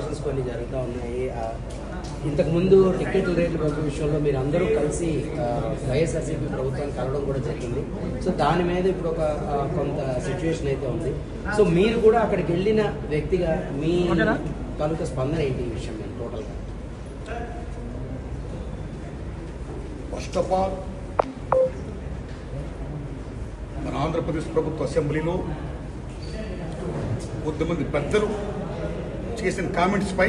కొన్ని జరుగుతూ ఉన్నాయి. ఇంతకు ముందు టికెట్ల రేట్ల పెంపు విషయంలో మీరు అందరూ కలిసి వైఎస్ఆర్సీపీ ప్రభుత్వాన్ని కలవడం కూడా జరిగింది. సో దాని మీద ఇప్పుడు ఒక కొంత సిచ్యువేషన్ అయితే ఉంది. సో మీరు కూడా అక్కడికి వెళ్ళిన వ్యక్తిగా మీ తాలూకా స్పందన ఏంటి ఈ విషయం మీద టోటల్గా? ఫస్ట్ ఆఫ్ ఆల్ మన ఆంధ్రప్రదేశ్ ప్రభుత్వ అసెంబ్లీలో కొద్దిమంది పెద్దలు చేసిన కామెంట్స్ పై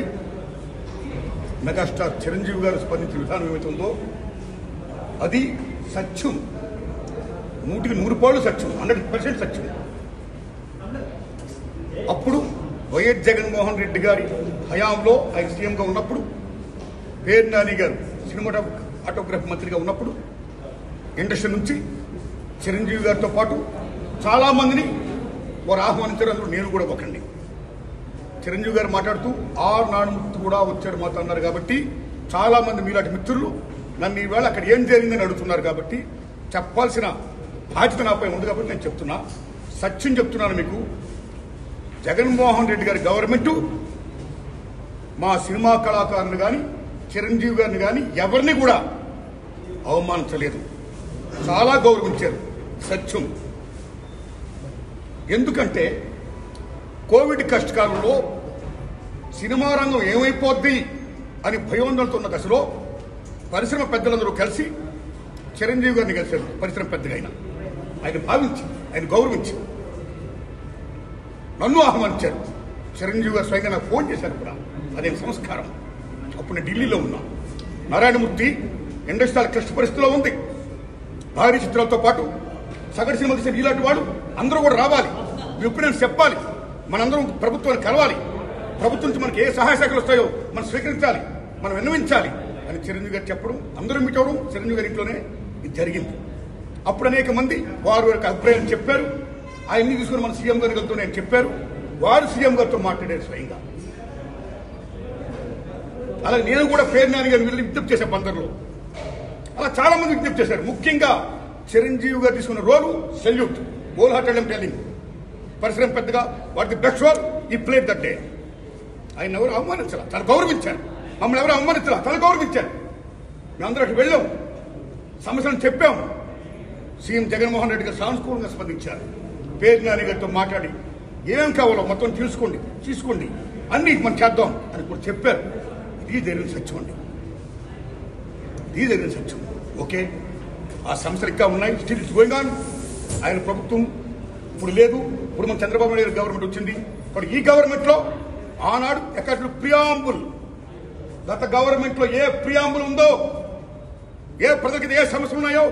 మెగాస్టార్ చిరంజీవి గారు స్పందించిన విధానం ఏమైతే ఉందో అది సత్యం, 100% సత్యం, 100% సత్యం. అప్పుడు వైఎస్ జగన్మోహన్ రెడ్డి గారి హయాంలో ఆయన సీఎంగా ఉన్నప్పుడు, పేరు నాని గారు సినిమాటోగ్రఫీ మంత్రిగా ఉన్నప్పుడు ఇండస్ట్రీ నుంచి చిరంజీవి గారితో పాటు చాలామందిని వారు ఆహ్వానించారు. అందులో నేను కూడా ఒకండి. చిరంజీవి గారు మాట్లాడుతూ నానుమూర్తి కూడా వచ్చాడు మాతో అన్నారు. కాబట్టి చాలామంది మీలాంటి మిత్రులు నన్ను ఈవేళ అక్కడ ఏం జరిగిందని అడుగుతున్నారు. కాబట్టి చెప్పాల్సిన బాధ్యత నాపై ఉంది. కాబట్టి నేను చెప్తున్నా, సత్యం చెప్తున్నాను మీకు. జగన్మోహన్ రెడ్డి గారి గవర్నమెంటు మా సినిమా కళాకారులు కానీ చిరంజీవి గారిని కానీ ఎవరిని కూడా అవమానించలేదు, చాలా గౌరవించారు. సత్యం. ఎందుకంటే కోవిడ్ కష్టకాలంలో సినిమా రంగం ఏమైపోద్ది అని భయోందనతో ఉన్న దశలో పరిశ్రమ పెద్దలందరూ కలిసి చిరంజీవి గారిని కలిశారు. పరిశ్రమ పెద్దగా ఆయన భావించి, ఆయన గౌరవించి నన్ను ఆహ్వానించారు. చిరంజీవి గారు స్వయంగా నాకు ఫోన్ చేశారు కూడా. అదే సంస్కారం. అప్పుడు నేను ఢిల్లీలో ఉన్నా. నారాయణమూర్తి ఇండస్ట్రీ క్లిష్ట పరిస్థితిలో ఉంది. భారీ చిత్రాలతో పాటు సగటు సినిమా తీసిన ఇలాంటి వాడు అందరూ కూడా రావాలి, మీ ఒపీనియన్స్ చెప్పాలి, మనందరం ప్రభుత్వాన్ని కలవాలి, ప్రభుత్వం నుంచి మనకి ఏ సహాయ శాఖలు వస్తాయో మనం స్వీకరించాలి, మనం విన్నవించాలి అని చిరంజీవి గారు చెప్పడం, అందరూ మీట్ అవ్వడం చిరంజీవి గారి ఇంట్లోనే ఇది జరిగింది. అప్పుడు అనేక మంది వారి యొక్క అభిప్రాయాలు చెప్పారు. ఆయన్ని తీసుకుని మన సీఎం గారి గారితో నేను చెప్పారు. వారు సీఎం గారితో మాట్లాడారు స్వయంగా. అలాగే నేను కూడా పేరు నాని గారిని వెళ్ళి విజ్ఞప్తి చేశాను బందర్లో. అలా చాలా మంది విజ్ఞప్తి చేశారు. ముఖ్యంగా చిరంజీవి గారు తీసుకున్న రోలు సెల్యూట్, హోల్ హార్టెడ్ టెల్లింగ్. పరిశ్రమ పెద్దగా వాటికి బెస్ట్ రోల్ ఈ ప్లేట్ దట్ డే. ఆయన ఎవరు అవమానించాల, తను గౌరవించారు. మమ్మల్ని ఎవరు అవమానించాల, తను గౌరవించారు. మేమందరూ అటు వెళ్ళాం, సమస్యలను చెప్పాం. సీఎం జగన్మోహన్ రెడ్డి గారు సానుకూలంగా స్పందించారు. పేరు నాని గారితో మాట్లాడి ఏం కావాలో మొత్తం తీసుకోండి అన్ని మనం చేద్దాం అని కూడా చెప్పారు. ఇది జరిగిన సత్యం అండి, ఇది జరిగిన సత్యం. ఓకే, ఆ సమస్యలు ఇంకా ఉన్నాయి. Still it's going on. ఆయన ప్రభుత్వం ఇప్పుడు లేదు. ఇప్పుడు మన చంద్రబాబు నాయుడు గవర్నమెంట్ వచ్చింది. ఇప్పుడు ఈ గవర్నమెంట్ లో ఆనాడు ఎక్కడ ప్రియాంబుల్, గత గవర్నమెంట్ లో ఏ ప్రియాంబుల్ ఉందో, ఏ ప్రజలకి ఏ సమస్యలు ఉన్నాయో,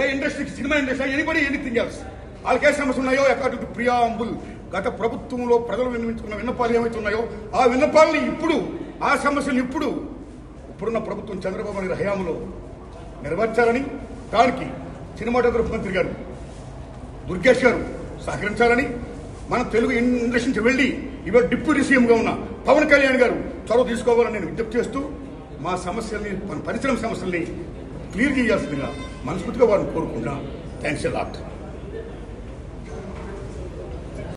ఏ ఇండస్ట్రీకి, cinema industry, anybody anything else, వాళ్ళకి ఏ సమస్యలు ఉన్నాయో అకార్డింగ్ టు ప్రియాంబుల్ గత ప్రభుత్వంలో ప్రజలు విన్నవించుకున్న విన్నపాలు ఏమైతే ఉన్నాయో ఆ విన్నపాలని ఇప్పుడు, ఆ సమస్యలు ఇప్పుడున్న ప్రభుత్వం చంద్రబాబు నాయుడు హయాంలో నెరవేర్చాలని, దానికి సినిమాటోగ్రఫీ మంత్రి గారు దుర్గేష్ గారు సహకరించాలని, మన తెలుగు ఇండస్ట్రీ నుంచి వెళ్లి ఇవాళ డిప్యూటీ సీఎంగా ఉన్న పవన్ కళ్యాణ్ గారు చొరవ తీసుకోవాలని నేను విజ్ఞప్తి చేస్తూ మా సమస్యల్ని, మన పరిశ్రమ సమస్యల్ని క్లియర్ చేయాల్సిందిగా మనస్ఫూర్తిగా వారిని కోరుకుంటున్నా. Thanks a lot.